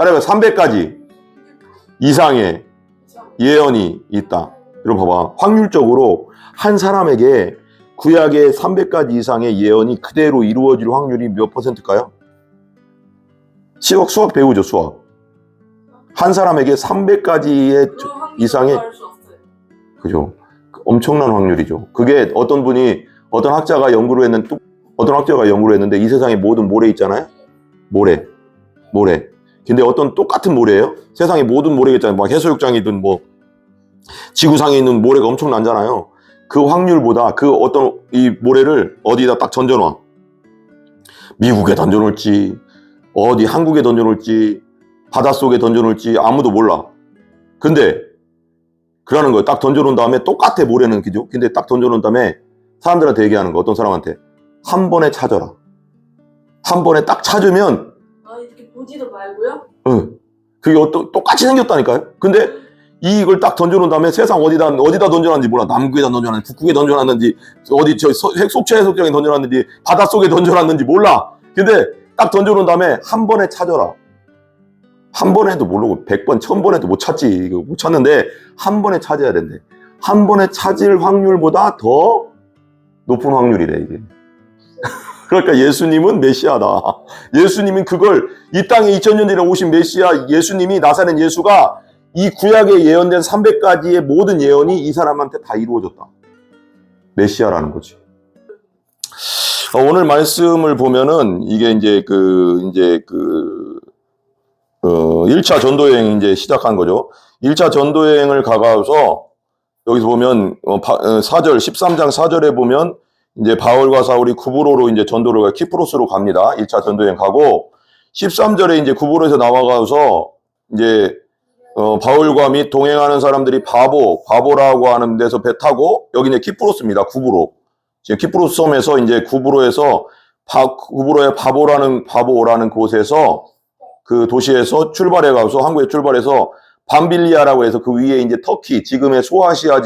따라해봐. 300가지 이상의 예언이 있다. 여러분 봐봐. 확률적으로 한 사람에게 구약의 300가지 이상의 예언이 그대로 이루어질 확률이 몇 %일까요? 수학 배우죠, 수학. 한 사람에게 300가지의 이상의, 그죠? 엄청난 확률이죠. 그게 어떤 학자가 연구를 했는데 이 세상에 모든 모래 있잖아요? 모래. 근데 어떤 똑같은 모래예요? 세상에 모든 모래가 있잖아요. 막 해수욕장이든 뭐 지구상에 있는 모래가 엄청 많잖아요. 그 확률보다 그 어떤 이 모래를 어디다 딱 던져놔. 미국에 던져놓을지 어디 한국에 던져놓을지 바닷속에 던져놓을지 아무도 몰라. 근데 그러는 거예요. 딱 던져놓은 다음에 똑같아 모래는, 그죠? 근데 딱 던져놓은 다음에 사람들한테 얘기하는 거. 어떤 사람한테 한 번에 찾아라. 한 번에 딱 찾으면 이렇게 보지도 말고요? 응. 그게 똑같이 생겼다니까요. 근데 이걸 딱 던져놓은 다음에 세상 어디다 던져놨는지 몰라. 남극에다 던져놨는지 북극에 던져놨는지 어디 속초 해수욕장에 던져놨는지 바닷속에 던져놨는지 몰라. 근데 딱 던져놓은 다음에 한 번에 찾아라. 한 번 해도 모르고 100번, 1000번 해도 못 찾지. 이거 못 찾는데 한 번에 찾아야 된대. 한 번에 찾을 확률보다 더 높은 확률이래, 이게. 그러니까 예수님은 메시아다. 예수님은 그걸 이 땅에 2000년 전에 오신 메시아 예수님이, 나사렛 예수가 이 구약에 예언된 300가지의 모든 예언이 이 사람한테 다 이루어졌다. 메시아라는 거지. 오늘 말씀을 보면은 이게 이제 1차 전도여행 이제 시작한 거죠. 1차 전도여행을 가가서 여기서 보면 13장 4절에 보면 이제 바울과 사울이 구브로로 이제 전도를 가 키프로스로 갑니다. 1차 전도여행 가고 13절에 이제 구브로에서 나와가서 이제 바울과 및 동행하는 사람들이 바보라고 하는 데서 배 타고 여기 이제 키프로스입니다. 구브로. 지금 키프로스 섬에서 이제 구브로에서 구브로의 바보라는 곳에서 그 도시에서 출발해 가서 한국에 출발해서 밤빌리아라고 해서 그 위에 이제 터키, 지금의 소아시아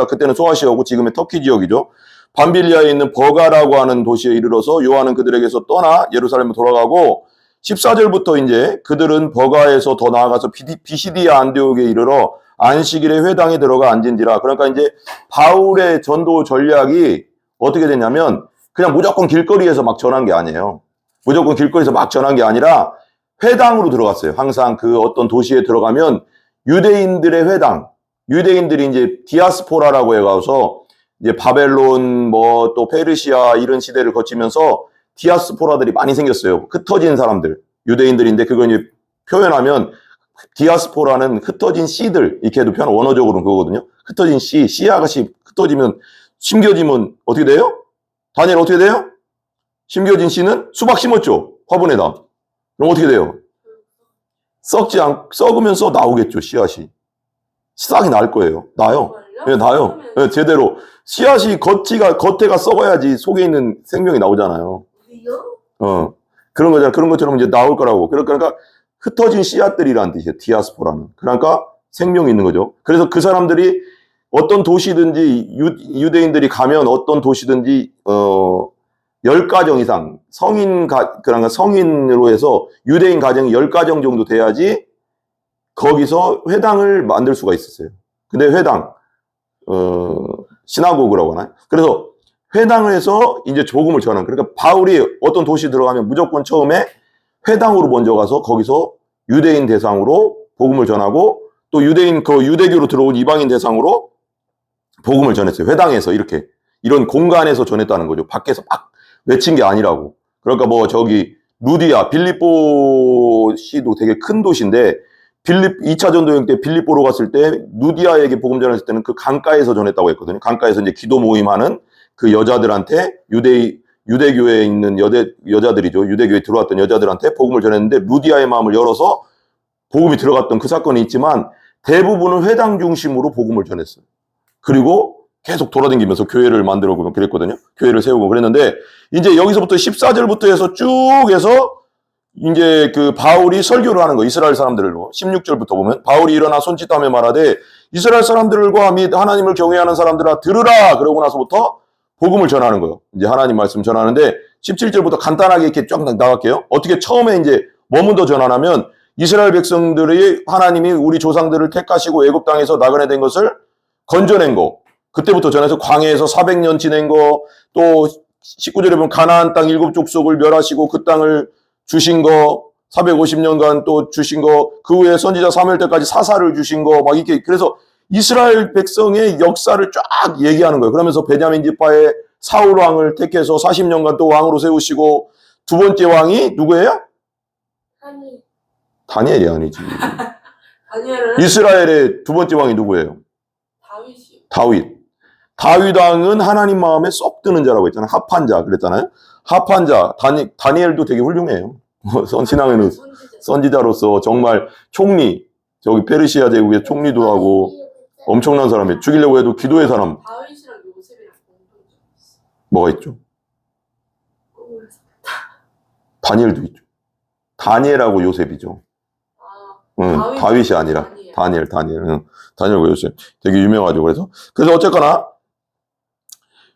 그때는 소아시아고 지금의 터키 지역이죠. 밤빌리아에 있는 버가라고 하는 도시에 이르러서 요한은 그들에게서 떠나 예루살렘으로 돌아가고 14절부터 이제 그들은 버가에서 더 나아가서 비시디아 안디옥에 이르러 안식일에 회당에 들어가 앉은지라. 그러니까 이제 바울의 전도 전략이 어떻게 됐냐면 그냥 무조건 길거리에서 막 전한 게 아니에요. 무조건 길거리에서 막 전한 게 아니라 회당으로 들어갔어요. 항상 그 어떤 도시에 들어가면 유대인들의 회당, 유대인들이 이제 디아스포라라고 해가서 이제 바벨론 뭐 또 페르시아 이런 시대를 거치면서 디아스포라들이 많이 생겼어요. 흩어진 사람들, 유대인들인데 그걸 이제 표현하면 디아스포라는 흩어진 씨들, 이렇게 해도 표현 원어적으로는 그거거든요. 흩어진 씨앗이 흩어지면 심겨지면 어떻게 돼요? 다니엘 어떻게 돼요? 심겨진 씨는 수박 심었죠. 화분에다. 그럼 어떻게 돼요? 썩으면서 나오겠죠, 씨앗이. 싹이 날 거예요. 나요. 네, 나요. 네, 제대로. 씨앗이 겉에가 썩어야지 속에 있는 생명이 나오잖아요. 그런 거잖아. 그런 것처럼 이제 나올 거라고. 그러니까 흩어진 씨앗들이라는 뜻이에요. 디아스포라는. 그러니까 생명이 있는 거죠. 그래서 그 사람들이 어떤 도시든지 유대인들이 가면 어떤 도시든지 10가정 이상 그러니까 성인으로 해서 유대인 가정이 10가정 정도 돼야지 거기서 회당을 만들 수가 있었어요. 근데 회당 시나고그라고 하나요? 그래서 회당을 해서 이제 복음을 전하는. 그러니까 바울이 어떤 도시 들어가면 무조건 처음에 회당으로 먼저 가서 거기서 유대인 대상으로 복음을 전하고 또 유대교로 들어온 이방인 대상으로 복음을 전했어요. 회당에서 이런 공간에서 전했다는 거죠. 밖에서 막 외친 게 아니라고. 그러니까 뭐 저기 루디아, 빌립보 시도 되게 큰 도시인데 2차 전도여행 때 빌립보로 갔을 때 루디아에게 복음 전했을 때는 그 강가에서 전했다고 했거든요. 강가에서 이제 기도 모임하는 그 여자들한테 유대교에 있는 여자들이죠. 유대교에 들어왔던 여자들한테 복음을 전했는데 루디아의 마음을 열어서 복음이 들어갔던 그 사건이 있지만 대부분은 회당 중심으로 복음을 전했어요. 그리고 계속 돌아다니면서 교회를 만들고 그랬거든요. 교회를 세우고 그랬는데 이제 여기서부터 14절부터 해서 쭉 해서 이제 그 바울이 설교를 하는 거, 이스라엘 사람들로 16절부터 보면 바울이 일어나 손짓하며 말하되 이스라엘 사람들과 및 하나님을 경외하는 사람들아 들으라. 그러고 나서부터 복음을 전하는 거예요. 이제 하나님 말씀 전하는데 17절부터 간단하게 이렇게 쫙 나갈게요. 어떻게 처음에 이제 뭐부터 전하냐면 이스라엘 백성들이 하나님이 우리 조상들을 택하시고 애굽 땅에서 나그네된 것을 건져낸 거. 그때부터 전해서 광야에서 400년 지낸 거, 또 19절에 보면 가나안 땅 7족속을 멸하시고 그 땅을 주신 거, 450년간 또 주신 거, 그 후에 선지자 사무엘 때까지 사사를 주신 거, 막 이렇게, 그래서 이스라엘 백성의 역사를 쫙 얘기하는 거예요. 그러면서 베냐민 지파의 사울 왕을 택해서 40년간 또 왕으로 세우시고, 두 번째 왕이 누구예요? 다니엘이 아니지. 다니엘은 이스라엘의 두 번째 왕이 누구예요? 다윗이요. 다윗. 다윗 왕은 하나님 마음에 쏙 드는 자라고 했잖아요. 합한 자 그랬잖아요. 합한 자. 다니엘도 되게 훌륭해요. 신앙에는 선지자로서 정말 총리, 저기 페르시아 제국의 총리도 하고 엄청난 사람이에요. 죽이려고 해도 기도의 사람. 다윗이랑 요셉이랑 공통점이 있어. 뭐가 있죠? 꿈을 다니엘도 있죠. 다니엘하고 요셉이죠. 응, 다윗이 아니라 다니엘. 응, 다니엘과 요셉. 되게 유명하죠. 그래서 어쨌거나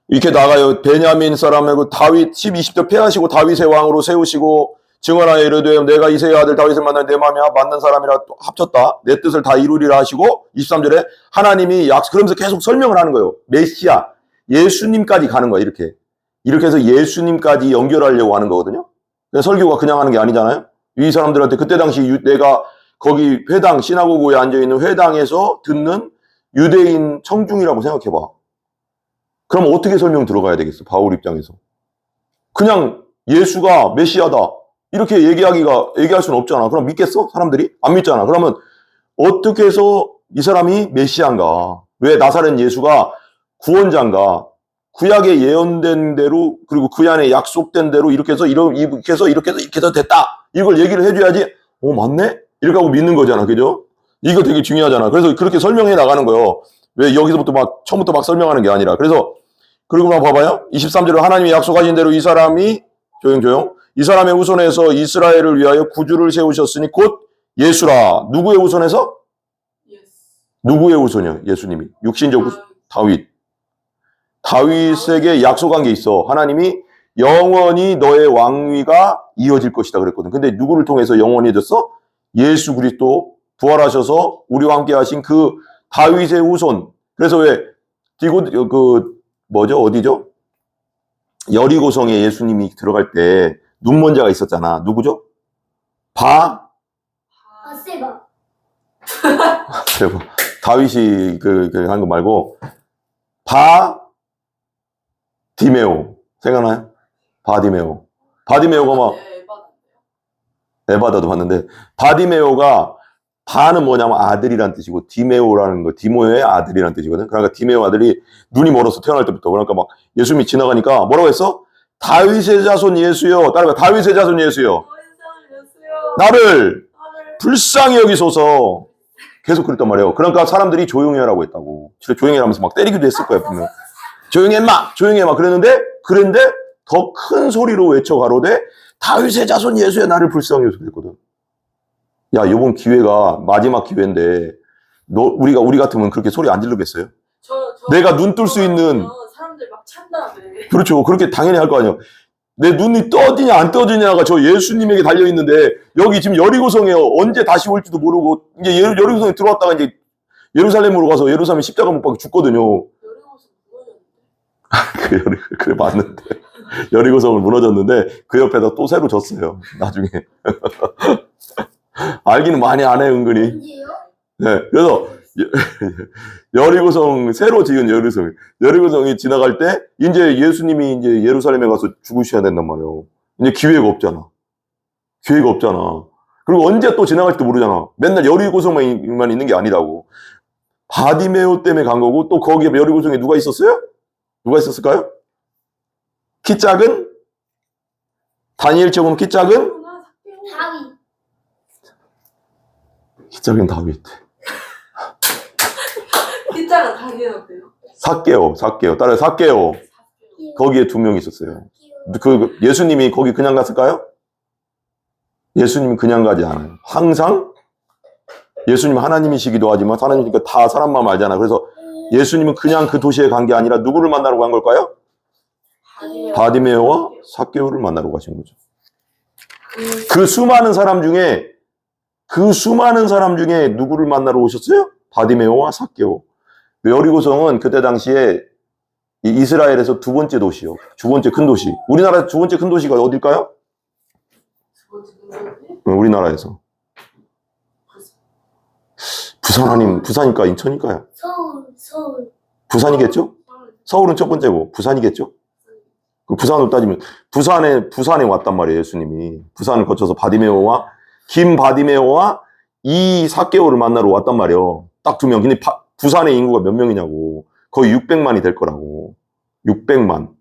이렇게 나가요. 베냐민 사람이고 다윗 20절 패하시고 다윗의 왕으로 세우시고 증언하여 이르되 내가 이새의 아들 다윗을 만나 내 마음에 맞는 사람이라 합쳤다. 내 뜻을 다 이루리라 하시고 23절에 하나님이 그러면서 계속 설명을 하는 거예요. 메시아, 예수님까지 가는 거예요. 이렇게 해서 예수님까지 연결하려고 하는 거거든요. 설교가 그냥 하는 게 아니잖아요. 이 사람들한테 그때 당시 내가 거기 회당, 시나고그에 앉아있는 회당에서 듣는 유대인 청중이라고 생각해봐. 그럼 어떻게 설명 들어가야 되겠어? 바울 입장에서. 그냥 예수가 메시아다. 이렇게 얘기할 수는 없잖아. 그럼 믿겠어? 사람들이? 안 믿잖아. 그러면 어떻게 해서 이 사람이 메시아인가? 왜 나사렛 예수가 구원자인가? 구약에 예언된 대로, 그리고 그 안에 약속된 대로 이렇게 해서 됐다. 이걸 얘기를 해줘야지, 맞네? 이렇게 하고 믿는 거잖아. 그죠? 이거 되게 중요하잖아. 그래서 그렇게 설명해 나가는 거예요. 왜 여기서부터 처음부터 막 설명하는 게 아니라. 그리고 봐봐요. 23절에 하나님이 약속하신 대로 이 사람이, 조용. 이 사람의 후손에서 이스라엘을 위하여 구주를 세우셨으니 곧 예수라. 누구의 후손에서? 누구의 후손이요? 예수님이. 육신적 다윗. 다윗에게 약속한 게 있어. 하나님이 영원히 너의 왕위가 이어질 것이다 그랬거든. 근데 누구를 통해서 영원히 해졌어? 예수 그리스도 부활하셔서 우리와 함께 하신 그 다윗의 후손. 그래서 어디죠? 여리고성에 예수님이 들어갈 때 눈먼 자가 있었잖아. 누구죠? 바세바. 다윗이 한 거 말고 디메오. 생각나요? 바디메오가 막 에바다도 봤는데 바디메오가 바는 뭐냐면 아들이란 뜻이고 디메오라는 거 디모의 아들이란 뜻이거든. 그러니까 디메오 아들이 눈이 멀어서 태어날 때부터 그러니까 막 예수님이 지나가니까 뭐라고 했어? 다윗의 자손 예수여. 따라가 다윗의 자손 예수여. 나를 불쌍히 여기소서. 계속 그랬단 말이에요. 그러니까 사람들이 조용히 하라고 했다고. 조용히 하면서 막 때리기도 했을 거야 분명. 조용히 해마 그랬는데 더 큰 소리로 외쳐가로되 다윗의 자손 예수여 나를 불쌍히 여기소서 그랬거든. 야, 이번 기회가 마지막 기회인데 우리 같으면 그렇게 소리 안 지르겠어요? 내가 눈 뜰 수 있는 사람들 막 찬다며. 그렇죠. 그렇게 당연히 할 거 아니에요. 내 눈이 떠지냐 안 떠지냐가 저 예수님에게 달려 있는데 여기 지금 여리고성에 언제 다시 올지도 모르고 이제 여리고성에 들어왔다가 이제 예루살렘으로 가서 예루살렘 십자가 못 박혀 죽거든요. 그래 맞는데 여리고성을 무너졌는데 그 옆에다 또 새로 졌어요. 나중에 알기는 많이 안 해 은근히. 언제요? 네, 그래서 여리고성 새로 지은 여리고성이 지나갈 때 이제 예수님이 이제 예루살렘에 가서 죽으셔야 된단 말이에요. 이제 기회가 없잖아. 그리고 언제 또 지나갈지도 모르잖아. 맨날 여리고성만 있는 게 아니라고. 바디메오 때문에 간 거고 또 거기에 여리고성에 누가 있었어요? 누가 있었을까요? 키 작은 다니엘처럼 키 작은 다윗. 키 작은 다윗. 기자가 다니엘인데요. 삭개오. 따라서 삭개오. 거기에 2명 있었어요. 그 예수님이 거기 그냥 갔을까요? 예수님이 그냥 가지 않아요. 항상 예수님 하나님이시기도 하지만 하나님이니까 다 사람 마음 알잖아. 그래서 예수님은 그냥 그 도시에 간 게 아니라 누구를 만나러 간 걸까요? 바디메오와 삭개오를 만나러 가신 거죠. 그 수많은 사람 중에 그 수많은 사람 중에 누구를 만나러 오셨어요? 바디메오와 삭개오. 여리고성은 그때 당시에 이스라엘에서 두 번째 도시요. 두 번째 큰 도시. 우리나라 두 번째 큰 도시가 어딜까요? 두 번째 문제는 우리나라에서. 부산 아니면 부산일까 인천일까요? 서울. 부산이겠죠? 서울은 첫 번째고 부산이겠죠? 그 부산으로 따지면 부산에 왔단 말이에요. 예수님이 부산을 거쳐서 바디메오와 김바디메오와 이 삭개오를 만나러 왔단 말이에요. 딱 두 명. 근데 부산의 인구가 몇 명이냐고. 거의 600만이 될 거라고. 600만.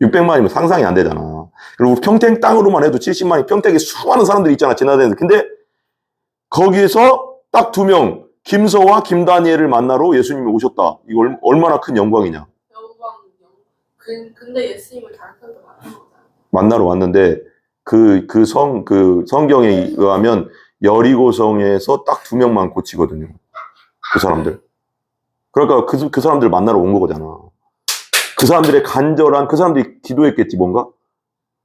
600만이면 상상이 안 되잖아. 그리고 평택 땅으로만 해도 70만이 평택에 수많은 사람들이 있잖아. 지나다니면서. 근데 거기에서 딱 두 명, 김서와 김다니엘을 만나러 예수님이 오셨다. 이거 얼마나 큰 영광이냐. 근데 예수님을 다른 사람도 만난 거잖아. 만나러 왔는데 성경에 의하면 여리고성에서 딱 두 명만 고치거든요. 그 사람들. 그러니까 그 사람들 만나러 온 거잖아. 그 사람들의 그 사람들이 기도했겠지, 뭔가?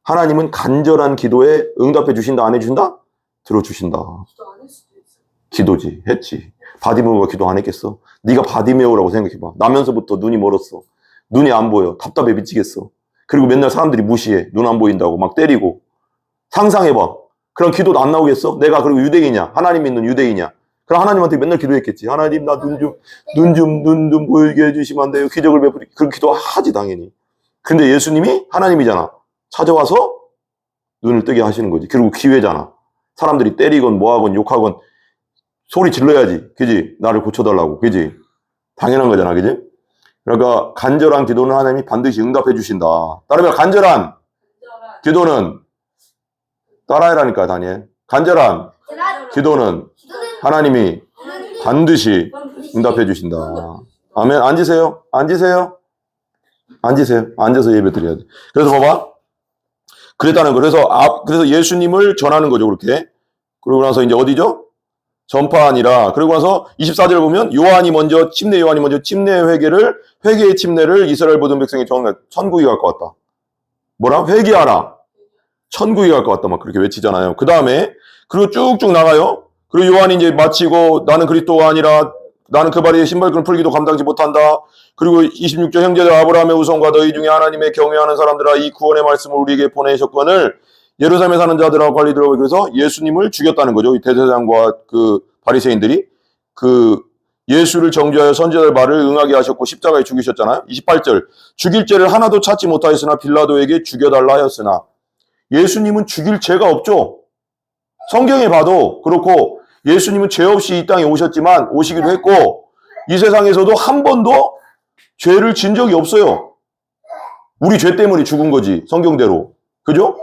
하나님은 간절한 기도에 응답해 주신다, 안 해준다? 들어주신다. 기도 안 할 수도 있어. 기도지, 했지. 바디메오가 기도 안 했겠어? 네가 바디메오라고 생각해봐. 나면서부터 눈이 멀었어. 눈이 안 보여. 답답해 미치겠어. 그리고 맨날 사람들이 무시해. 눈 안 보인다고 막 때리고. 상상해봐. 그럼 기도도 안 나오겠어? 내가 그리고 유대인이냐? 하나님 믿는 유대인이냐? 그럼 하나님한테 맨날 기도했겠지. 하나님 나 눈 좀 보이게 해주시면 안 돼요? 기적을 베풀이. 그런 기도 하지 당연히. 근데 예수님이 하나님이잖아. 찾아와서 눈을 뜨게 하시는 거지. 그리고 기회잖아. 사람들이 때리건 뭐하건 욕하건 소리 질러야지. 그지? 나를 고쳐달라고. 그지? 당연한 거잖아. 그지? 그러니까 간절한 기도는 하나님이 반드시 응답해 주신다. 따르면 간절한 기도는 따라해라니까 다니엘. 간절한 기도는 하나님이 반드시 응답해 주신다. 아멘. 앉으세요. 앉아서 예배 드려야 돼. 그래서 봐봐. 그랬다는 거. 그래서 예수님을 전하는 거죠. 그렇게. 그러고 나서 이제 어디죠? 전파하니라. 그리고 나서 24절 보면 요한이 먼저 회개의 침례를 이스라엘 모든 백성에 전하라. 천국이 갈 것 같다. 뭐라? 회개하라. 천국이 갈 것 같다. 막 그렇게 외치잖아요. 그 다음에 그리고 쭉쭉 나가요. 그리고 요한이 이제 마치고 나는 그리스도가 아니라 나는 그 발에 신발끈을 풀기도 감당지 못한다. 그리고 26절 형제들 아브라함의 후손과 너희 중에 하나님의 경외하는 사람들아 이 구원의 말씀을 우리에게 보내셨거늘 예루살렘에 사는 자들하고 관리 들어. 그래서 예수님을 죽였다는 거죠. 이 대제사장과 그 바리새인들이 그 예수를 정죄하여 선지자들 말을 응하게 하셨고 십자가에 죽이셨잖아요. 28절 죽일 죄를 하나도 찾지 못하였으나 빌라도에게 죽여달라 하였으나 예수님은 죽일 죄가 없죠. 성경에 봐도 그렇고 예수님은 죄 없이 이 땅에 오셨지만 오시기도 했고 이 세상에서도 한 번도 죄를 진 적이 없어요. 우리 죄 때문에 죽은 거지. 성경대로. 그죠?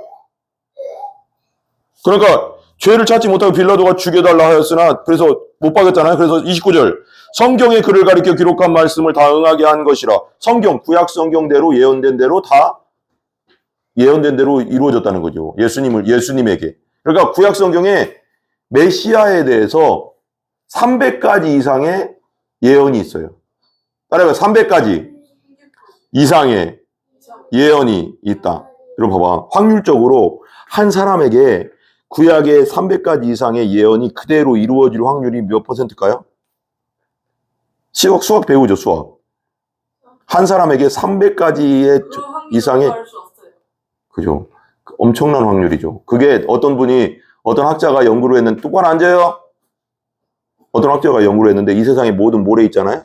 그러니까 죄를 찾지 못하고 빌라도가 죽여달라 하였으나 그래서 못 박였잖아요. 그래서 29절 성경의 글을 가리켜 기록한 말씀을 다 응하게 한 것이라. 성경, 구약 성경대로 예언된 대로 이루어졌다는 거죠. 예수님에게. 그러니까 구약 성경에 메시아에 대해서 300가지 이상의 예언이 있어요. 따라해봐. 300가지 이상의 예언이 있다. 여러분 봐봐. 확률적으로 한 사람에게 구약의 300가지 이상의 예언이 그대로 이루어질 확률이 몇 %일까요? 수학 배우죠, 수학. 한 사람에게 300가지의 이상의 그죠? 엄청난 확률이죠. 그게 어떤 학자가 연구를 했는데 똑바로 앉아요. 어떤 학자가 연구를 했는데 이 세상에 모든 모래 있잖아요.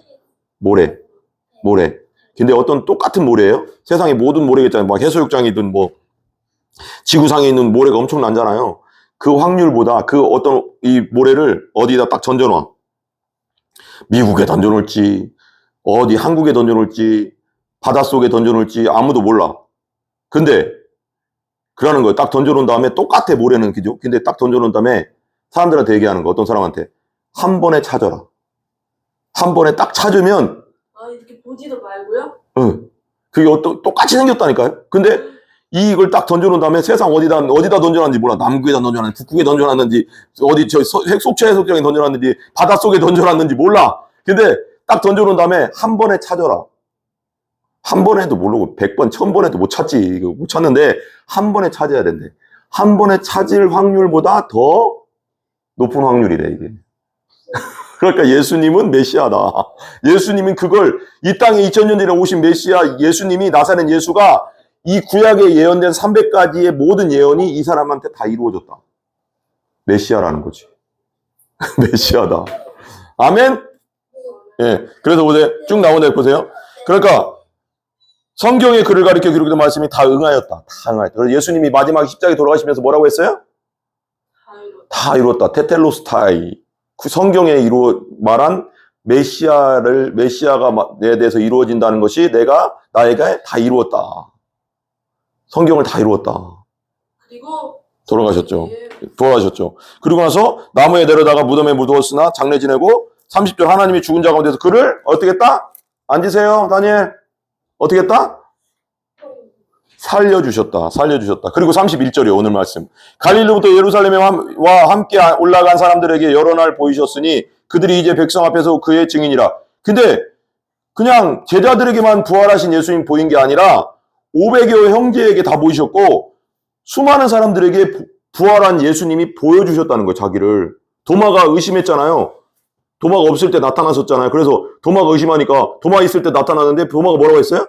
모래. 근데 어떤 똑같은 모래예요. 세상에 모든 모래가 있잖아요. 막 해수욕장이든 뭐 지구상에 있는 모래가 엄청 많잖아요. 그 확률보다 그 어떤 이 모래를 어디다 딱 던져놔. 미국에 던져놓을지 어디 한국에 던져놓을지 바닷속에 던져놓을지 아무도 몰라. 근데 그러는 거예요. 딱 던져놓은 다음에 똑같아 모래는. 그죠? 근데 딱 던져놓은 다음에 사람들한테 얘기하는 거. 어떤 사람한테 한 번에 찾아라. 한 번에 딱 찾으면 이렇게 보지도 말고요? 응. 그게 똑같이 생겼다니까요. 근데 이걸 딱 던져놓은 다음에 세상 어디다 던져놨는지 몰라. 남극에다 던져놨는지 북극에 던져놨는지 어디 속초 해수욕장에 던져놨는지 바닷속에 던져놨는지 몰라. 근데 딱 던져놓은 다음에 한 번에 찾아라. 한 번 해도 모르고 100번, 1000번 해도 못 찾지. 이거 못 찾는데 한 번에 찾아야 된대. 한 번에 찾을 확률보다 더 높은 확률이래, 이게. 그러니까 예수님은 메시아다. 예수님은 그걸 이 땅에 2000년 전에 오신 메시아 예수님이 나사렛 예수가 이 구약에 예언된 300가지의 모든 예언이 이 사람한테 다 이루어졌다. 메시아라는 거지. 메시아다. 아멘? 예. 그래서 보세요. 쭉 나오네 보세요. 그러니까 성경에 그를 가리켜 기록된 말씀이 다 응하였다. 다 응하였다. 그래서 예수님이 마지막 십자가에 돌아가시면서 뭐라고 했어요? 다 이뤘다. 테텔로스타이. 그 성경에 말한 메시아가 내 대해서 이루어진다는 것이 나에게 다 이루었다. 성경을 다 이루었다. 그리고 돌아가셨죠. 부활하셨죠. 그리고 나서 나무에 내려다가 무덤에 묻었으나 장례 지내고 30절 하나님이 죽은 자 가운데서 그를 어떻게 했다? 앉으세요, 다니엘. 어떻게 했다? 살려주셨다. 그리고 31절이요, 오늘 말씀. 갈릴리부터 예루살렘와 함께 올라간 사람들에게 여러 날 보이셨으니 그들이 이제 백성 앞에서 그의 증인이라. 근데 그냥 제자들에게만 부활하신 예수님 보인 게 아니라 500여 형제에게 다 보이셨고 수많은 사람들에게 부활한 예수님이 보여주셨다는 거예요, 자기를. 도마가 의심했잖아요. 도마가 없을 때 나타나셨잖아요. 그래서 도마가 의심하니까 도마 있을 때 나타나는데 도마가 뭐라고 했어요?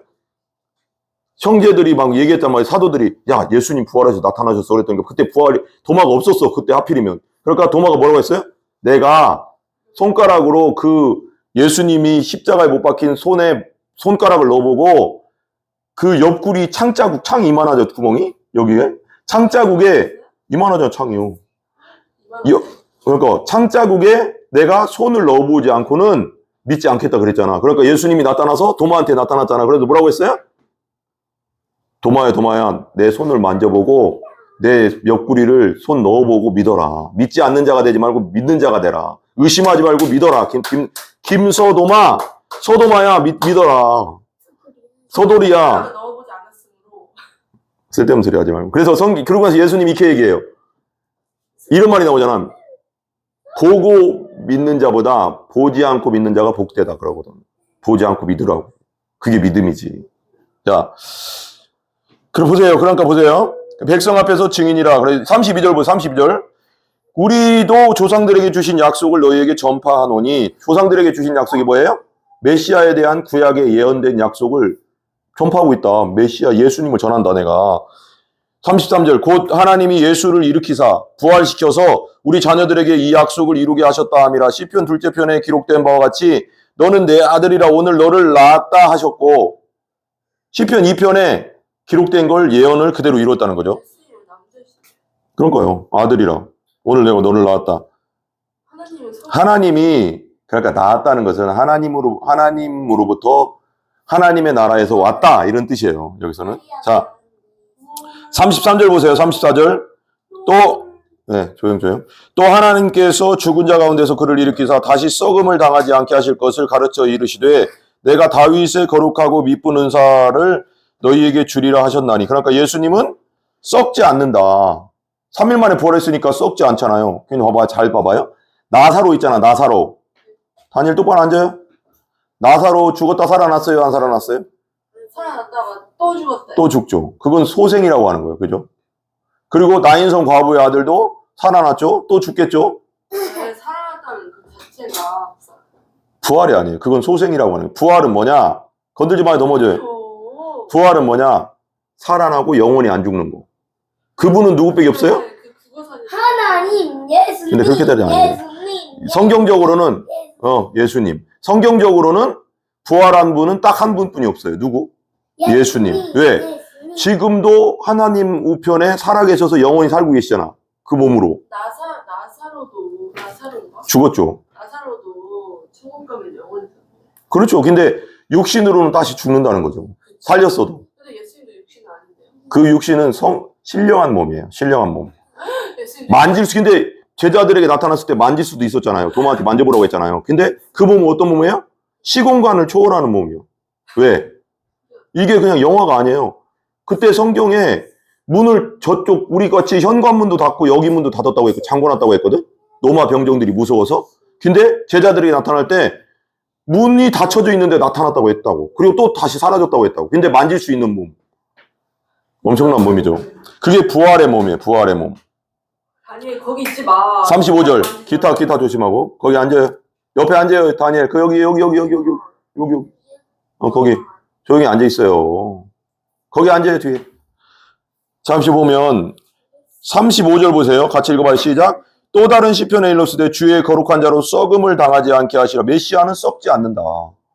형제들이 막 얘기했단 말이에요. 사도들이 야 예수님 부활해서 나타나셨어 그랬더니 그때 도마가 없었어. 그때 하필이면. 그러니까 도마가 뭐라고 했어요? 내가 손가락으로 그 예수님이 십자가에 못 박힌 손가락을 넣어보고 그 옆구리 창 이만하죠, 구멍이? 여기에? 창 자국에 이만하죠, 창이요. 그러니까 창 자국에 내가 손을 넣어보지 않고는 믿지 않겠다 그랬잖아. 그러니까 예수님이 나타나서 도마한테 나타났잖아. 그래서 뭐라고 했어요? 도마야, 내 손을 만져보고 내 옆구리를 손 넣어보고 믿어라. 믿지 않는 자가 되지 말고 믿는 자가 되라. 의심하지 말고 믿어라. 서도마야 믿어라. 서돌이야. 넣어보지 않았으므로. 쓸데없는 소리 하지 말고. 그래서 그러고 나서 예수님이 이렇게 얘기해요. 이런 말이 나오잖아. 보고 믿는 자보다 보지 않고 믿는 자가 복되다 그러거든. 보지 않고 믿으라고. 그게 믿음이지. 자, 그러니까 보세요. 백성 앞에서 증인이라. 그래 32절 보세요. 32절. 우리도 조상들에게 주신 약속을 너희에게 전파하노니. 조상들에게 주신 약속이 뭐예요? 메시아에 대한 구약에 예언된 약속을 전파하고 있다. 메시아 예수님을 전한다 내가. 33절. 곧 하나님이 예수를 일으키사 부활시켜서 우리 자녀들에게 이 약속을 이루게 하셨다 함이라. 시편 둘째 편에 기록된 바와 같이 너는 내 아들이라 오늘 너를 낳았다 하셨고 시편 2편에 기록된 걸 예언을 그대로 이뤘다는 거죠. 그러니까요. 아들이라 오늘 내가 너를 낳았다. 하나님이 그러니까 낳았다는 것은 하나님으로부터 하나님의 나라에서 왔다 이런 뜻이에요. 여기서는. 자 33절 보세요. 34절. 조용. 또 하나님께서 죽은 자 가운데서 그를 일으키사 다시 썩음을 당하지 않게 하실 것을 가르쳐 이르시되 내가 다윗의 거룩하고 미쁜 은사를 너희에게 주리라 하셨나니. 그러니까 예수님은 썩지 않는다. 3일 만에 부활했으니까 썩지 않잖아요. 그냥 잘 봐봐요. 나사로 있잖아. 나사로. 다니엘 똑바로 앉아요. 나사로 죽었다 살아났어요? 안 살아났어요? 살아났다가 또 죽었대. 또 죽죠. 그건 소생이라고 하는 거예요. 그죠? 그리고 나인성 과부의 아들도 살아났죠? 또 죽겠죠? 살아났다는 그 자체가 부활이 아니에요. 그건 소생이라고 하는 거예요. 부활은 뭐냐? 건들지 마요. 넘어져요. 부활은 뭐냐? 살아나고 영원히 안 죽는 거. 그분은 누구밖에 없어요? 하나님, 예수님. 근데 그렇게 되지 않아요. 성경적으로는 예수님. 성경적으로는 부활한 분은 딱 한 분뿐이 없어요. 누구? 예수님. 왜? 지금도 하나님 우편에 살아계셔서 영원히 살고 계시잖아. 그 몸으로. 나사로인가? 죽었죠. 나사로도 천국 가면 영원히 살고. 그렇죠. 근데 육신으로는 다시 죽는다는 거죠. 살렸어도. 근데 예수님도 육신은 아닌데요? 그 육신은 신령한 몸이에요. 신령한 몸. 근데 제자들에게 나타났을 때 만질 수도 있었잖아요. 도마한테 만져보라고 했잖아요. 근데 그 몸은 어떤 몸이에요? 시공간을 초월하는 몸이요. 왜? 이게 그냥 영화가 아니에요. 그때 성경에 문을 저쪽 우리 같이 현관문도 닫고 여기 문도 닫았다고 했고 잠궈놨다고 했거든. 로마 병정들이 무서워서. 근데 제자들이 나타날 때 문이 닫혀져 있는데 나타났다고 했다고. 그리고 또 다시 사라졌다고 했다고. 근데 만질 수 있는 몸. 엄청난 몸이죠. 그게 부활의 몸이에요. 부활의 몸. 다니엘 거기 있지 마. 35절. 기타 조심하고. 거기 앉아요. 옆에 앉아요, 다니엘. 여기. 거기. 조용히 앉아 있어요. 거기 앉아요, 뒤에. 잠시 보면 35절 보세요. 같이 읽어봐요. 시작. 또 다른 시편에 일렀으되 주의 거룩한 자로 썩음을 당하지 않게 하시라. 메시아는 썩지 않는다.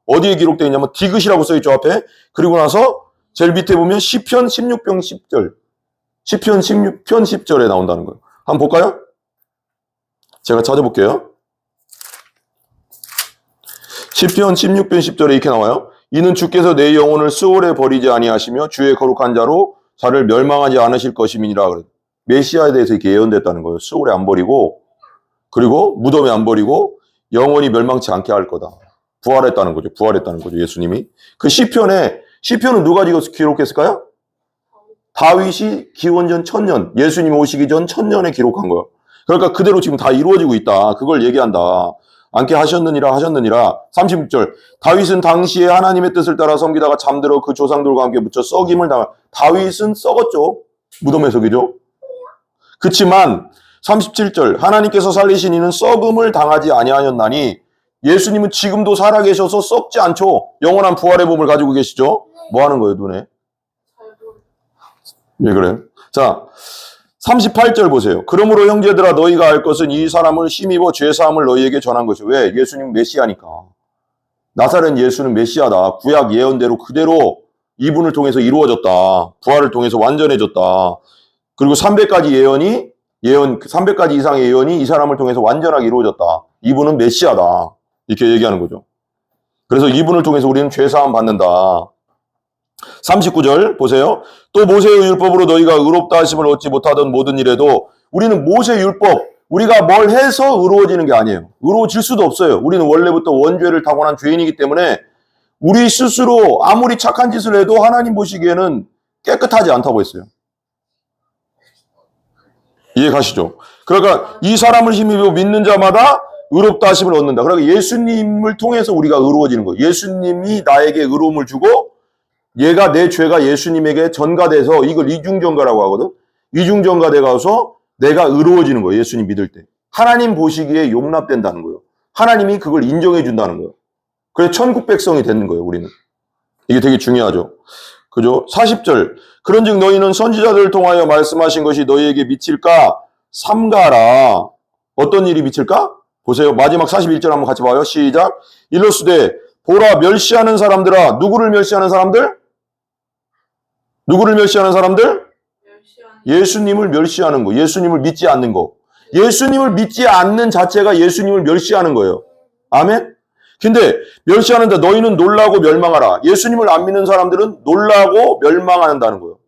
어디에 기록되어 있냐면 디귿이라고 써있죠, 앞에. 그리고 나서 제일 밑에 보면 시편 16편 10절. 시편 16편 10절에 나온다는 거예요. 한번 볼까요? 제가 찾아볼게요. 시편 16편 10절에 이렇게 나와요. 이는 주께서 내 영혼을 스올에 버리지 아니하시며 주의 거룩한 자로 자를 멸망하지 않으실 것임이니라. 메시아에 대해서 이렇게 예언됐다는 거예요. 스올에 안 버리고, 그리고 무덤에 안 버리고 영원히 멸망치 않게 할 거다. 부활했다는 거죠. 예수님이. 그 시편은 누가 기록했을까요? 다윗이 기원전 1000년, 예수님 오시기 전 1000년에 기록한 거예요. 그러니까 그대로 지금 다 이루어지고 있다. 그걸 얘기한다. 않게 하셨느니라. 36절. 다윗은 당시에 하나님의 뜻을 따라 섬기다가 잠들어 그 조상들과 함께 묻혀 썩임을 당한. 다윗은 썩었죠. 무덤에 그죠? 그치만 37절. 하나님께서 살리신 이는 썩음을 당하지 아니하였나니 예수님은 지금도 살아계셔서 썩지 않죠. 영원한 부활의 몸을 가지고 계시죠. 뭐 하는 거예요, 눈에? 예, 그래요. 자, 38절 보세요. 그러므로 형제들아 너희가 알 것은 이 사람을 힘입어 죄사함을 너희에게 전한 것이. 왜? 예수님 메시아니까. 나사렛 예수는 메시아다. 구약 예언대로 그대로 이분을 통해서 이루어졌다. 부활을 통해서 완전해졌다. 그리고 300가지 300가지 이상의 예언이 이 사람을 통해서 완전하게 이루어졌다. 이분은 메시아다. 이렇게 얘기하는 거죠. 그래서 이분을 통해서 우리는 죄사함 받는다. 39절 보세요. 또 모세의 율법으로 너희가 의롭다 하심을 얻지 못하던 모든 일에도 우리는 모세 율법, 우리가 뭘 해서 의로워지는 게 아니에요. 의로워질 수도 없어요. 우리는 원래부터 원죄를 타고난 죄인이기 때문에 우리 스스로 아무리 착한 짓을 해도 하나님 보시기에는 깨끗하지 않다고 했어요. 이해 가시죠? 그러니까 이 사람을 힘입어 믿는 자마다 의롭다 하심을 얻는다. 그러니까 예수님을 통해서 우리가 의로워지는 거예요. 예수님이 나에게 의로움을 주고 얘가 내 죄가 예수님에게 전가돼서 이걸 이중전가라고 하거든. 이중전가돼 가서 내가 의로워지는 거예요. 예수님 믿을 때. 하나님 보시기에 용납된다는 거예요. 하나님이 그걸 인정해 준다는 거예요. 그래서 천국 백성이 되는 거예요. 우리는. 이게 되게 중요하죠. 그죠? 40절. 그런즉 너희는 선지자들을 통하여 말씀하신 것이 너희에게 미칠까? 삼가라. 어떤 일이 미칠까? 보세요. 마지막 41절 한번 같이 봐요. 시작. 일러스되 보라 멸시하는 사람들아. 누구를 멸시하는 사람들? 예수님을 멸시하는 거. 예수님을 믿지 않는 거. 예수님을 믿지 않는 자체가 예수님을 멸시하는 거예요. 아멘? 근데 멸시하는데 너희는 놀라고 멸망하라. 예수님을 안 믿는 사람들은 놀라고 멸망한다는 거예요.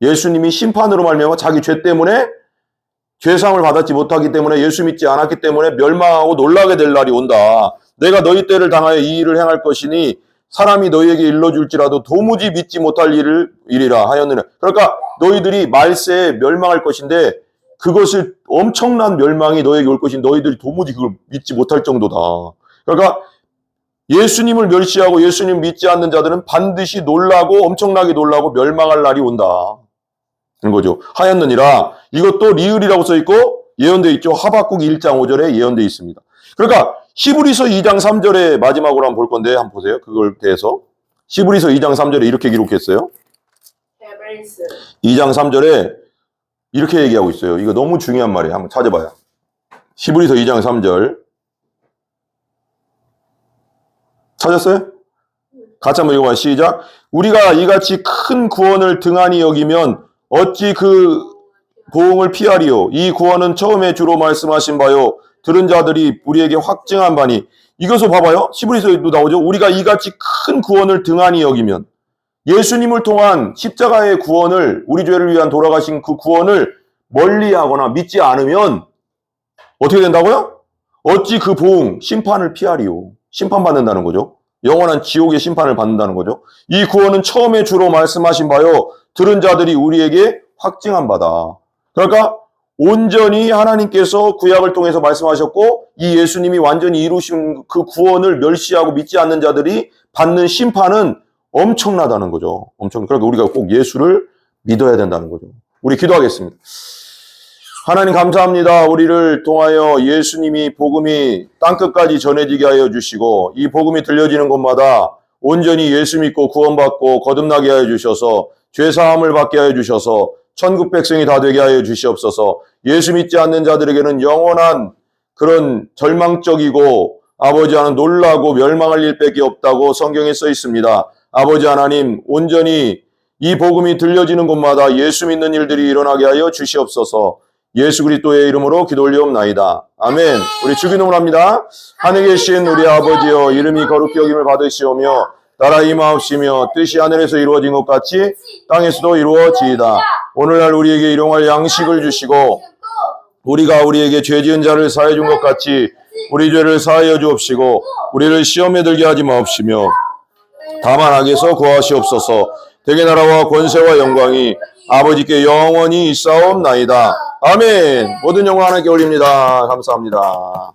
예수님이 심판으로 말미암아 자기 죄 때문에 죄상을 받았지 못하기 때문에 예수 믿지 않았기 때문에 멸망하고 놀라게 될 날이 온다. 내가 너희 때를 당하여 이 일을 행할 것이니 사람이 너희에게 일러줄지라도 도무지 믿지 못할 일이라 하였느냐. 그러니까 너희들이 말세에 멸망할 것인데 그것을 엄청난 멸망이 너에게 올 것인데 너희들이 도무지 그걸 믿지 못할 정도다. 그러니까 예수님을 멸시하고 예수님 믿지 않는 자들은 반드시 놀라고 엄청나게 놀라고 멸망할 날이 온다. 그런 거죠. 하였느니라. 이것도 리을이라고 써있고 예언되어 있죠. 하박국 1장 5절에 예언되어 있습니다. 그러니까 히브리서 2장 3절에 마지막으로 한번 볼 건데 한번 보세요. 그걸 대해서. 히브리서 2장 3절에 이렇게 기록했어요. 2장 3절에 이렇게 얘기하고 있어요. 이거 너무 중요한 말이에요. 한번 찾아봐요. 히브리서 2장 3절. 찾았어요? 같이 한번 읽어봐요. 시작. 우리가 이같이 큰 구원을 등한히 여기면 어찌 그 보응을 피하리요. 이 구원은 처음에 주로 말씀하신 바요. 들은 자들이 우리에게 확증한 바니. 이것을 봐봐요. 히브리서에도 나오죠. 우리가 이같이 큰 구원을 등한히 여기면 예수님을 통한 십자가의 구원을 우리 죄를 위한 돌아가신 그 구원을 멀리하거나 믿지 않으면 어떻게 된다고요? 어찌 그 보응, 심판을 피하리요. 심판받는다는 거죠. 영원한 지옥의 심판을 받는다는 거죠. 이 구원은 처음에 주로 말씀하신 바요. 들은 자들이 우리에게 확증한 바다. 그러니까 온전히 하나님께서 구약을 통해서 말씀하셨고 이 예수님이 완전히 이루신 그 구원을 멸시하고 믿지 않는 자들이 받는 심판은 엄청나다는 거죠. 그러니까 우리가 꼭 예수를 믿어야 된다는 거죠. 우리 기도하겠습니다. 하나님 감사합니다. 우리를 통하여 예수님이 복음이 땅끝까지 전해지게 하여 주시고 이 복음이 들려지는 곳마다 온전히 예수 믿고 구원받고 거듭나게 하여 주셔서 죄사함을 받게 하여 주셔서 천국 백성이 다 되게 하여 주시옵소서. 예수 믿지 않는 자들에게는 영원한 그런 절망적이고 아버지 하나님 놀라고 멸망할 일밖에 없다고 성경에 써 있습니다. 아버지 하나님 온전히 이 복음이 들려지는 곳마다 예수 믿는 일들이 일어나게 하여 주시옵소서. 예수 그리스도의 이름으로 기도 올리옵나이다. 아멘. 우리 주기도문 합니다. 하늘에 계신 우리 아버지여, 이름이 거룩히 여김을 받으시오며 나라 임하옵시며 뜻이 하늘에서 이루어진 것 같이 땅에서도 이루어지이다. 오늘날 우리에게 일용할 양식을 주시고 우리가 우리에게 죄 지은 자를 사해 준 것 같이 우리 죄를 사하여 주옵시고 우리를 시험에 들게 하지 마옵시며 다만 악에서 구하시옵소서. 대개 나라와 권세와 영광이 아버지께 영원히 있사옵나이다. 아멘. 모든 영광 하나님께 올립니다. 감사합니다.